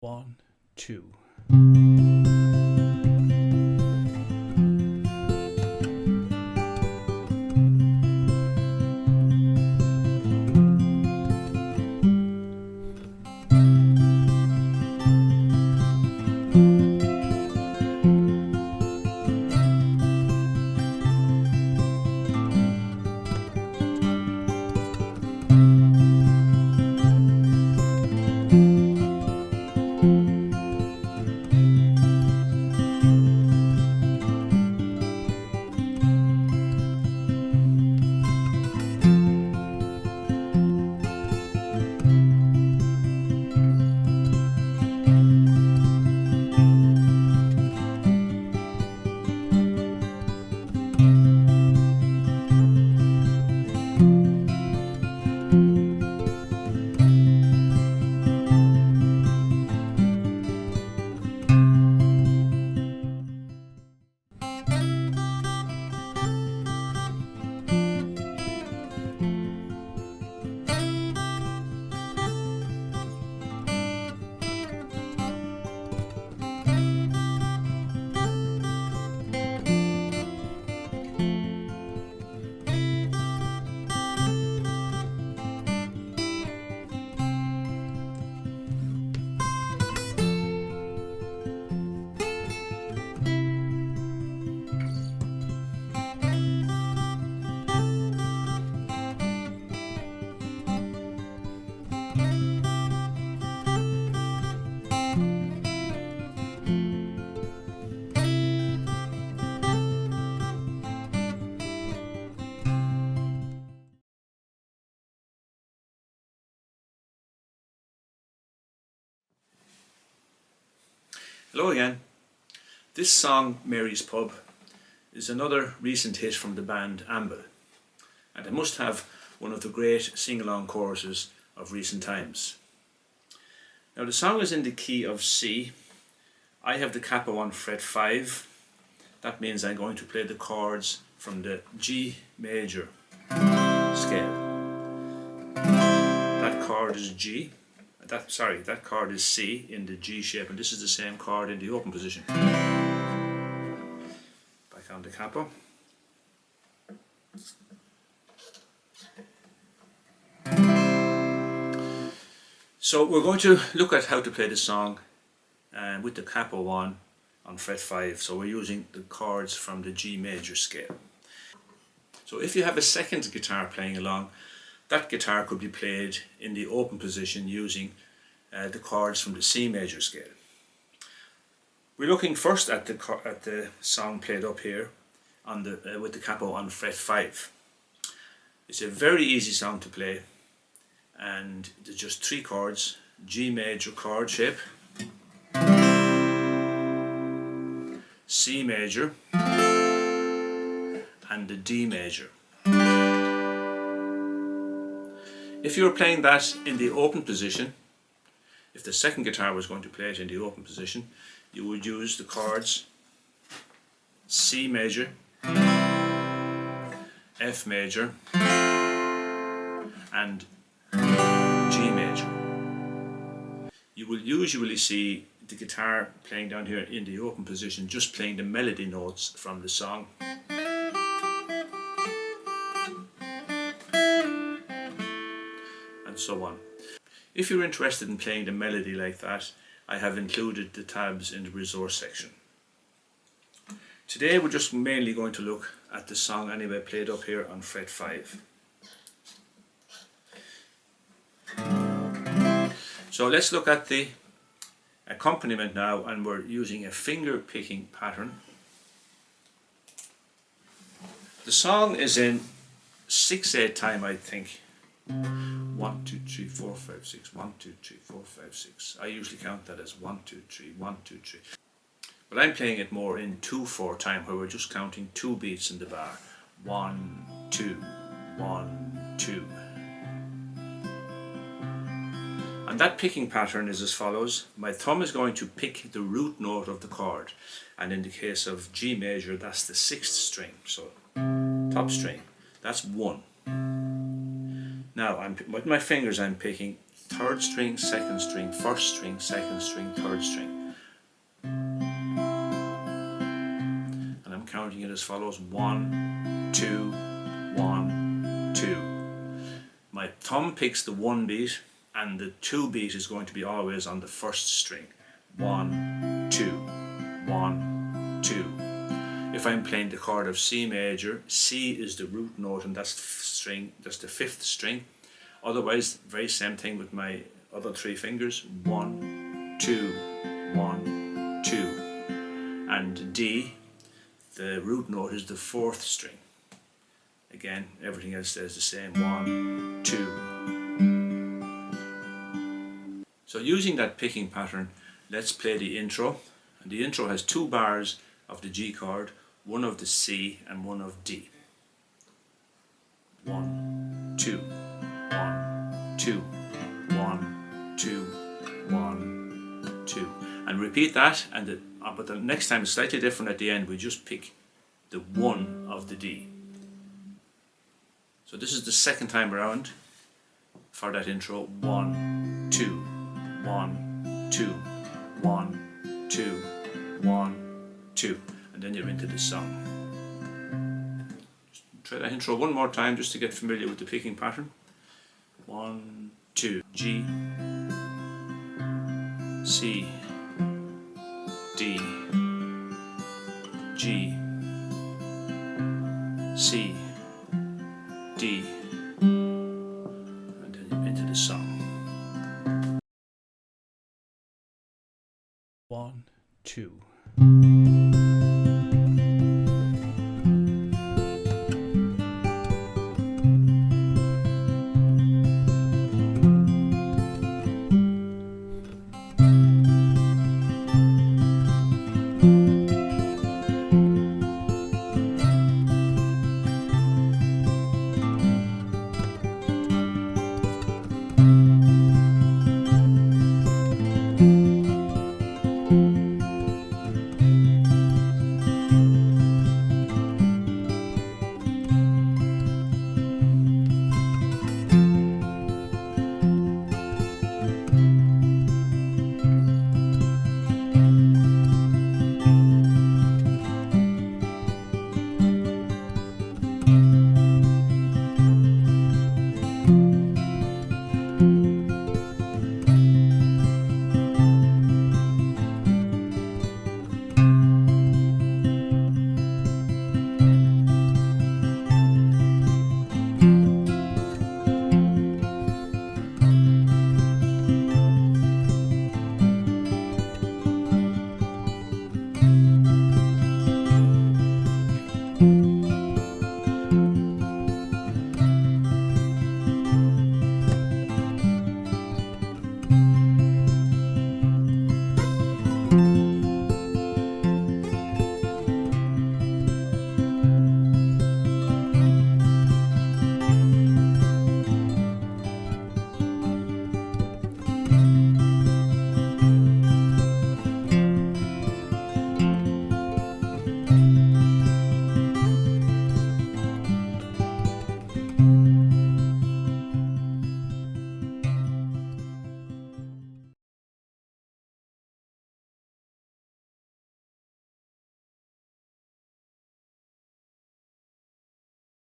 1, 2. Hello again. This song, Mary's Pub, is another recent hit from the band Amble, and it must have one of the great sing-along choruses of recent times. Now the song is in the key of C. I have the capo on fret 5. That means I'm going to play the chords from the G major scale. That chord is G. That chord is C in the G shape, and this is the same chord in the open position. Back on the capo. So we're going to look at how to play the song with the capo on fret 5. So we're using the chords from the G major scale. So if you have a second guitar playing along, that guitar could be played in the open position using the chords from the C major scale. We're looking first at the song played up here on with the capo on fret 5. It's a very easy song to play, and there's just 3 chords: G major chord shape, C major, and the D major. If you were playing that in the open position, if the second guitar was going to play it in the open position, you would use the chords C major, F major, and G major. You will usually see the guitar playing down here in the open position, just playing the melody notes from the song. And so on. If you're interested in playing the melody like that, I have included the tabs in the resource section. Today we're just mainly going to look at the song anyway, played up here on fret 5. So let's look at the accompaniment now, and we're using a finger picking pattern. The song is in 6/8 time, I think. 1, 2, 3, 4, 5, 6. 1, 2, 3, 4, 5, 6. I usually count that as 1, 2, 3, 1, 2, 3. But I'm playing it more in 2/4 time, where we're just counting 2 beats in the bar. 1, 2, 1, 2. And that picking pattern is as follows. My thumb is going to pick the root note of the chord, and in the case of G major, that's the 6th string, so top string, that's 1. Now with my fingers I'm picking third string, second string, first string, second string, third string. And I'm counting it as follows: 1, 2, 1, 2. My thumb picks the 1 beat, and the 2 beat is going to be always on the first string. 1, 2, 1, 2. If I'm playing the chord of C major, C is the root note, and that's the 5th string. Otherwise, very same thing with my other 3 fingers. 1, 2, 1, 2. And D, the root note, is the 4th string. Again, everything else stays the same. 1, 2. So using that picking pattern, let's play the intro. And the intro has 2 bars of the G chord, 1 of the C and 1 of D. 1, 2, 1, 2, 1, 2, 1, 2. And repeat that, and but the next time it's slightly different at the end. We just pick the 1 of the D. So this is the second time around for that intro. 1, 2, 1, 2, 1, 2, 1, 2. And then you're into the song. Just try that intro one more time just to get familiar with the picking pattern. 1, 2, G, C, D, G, C, D,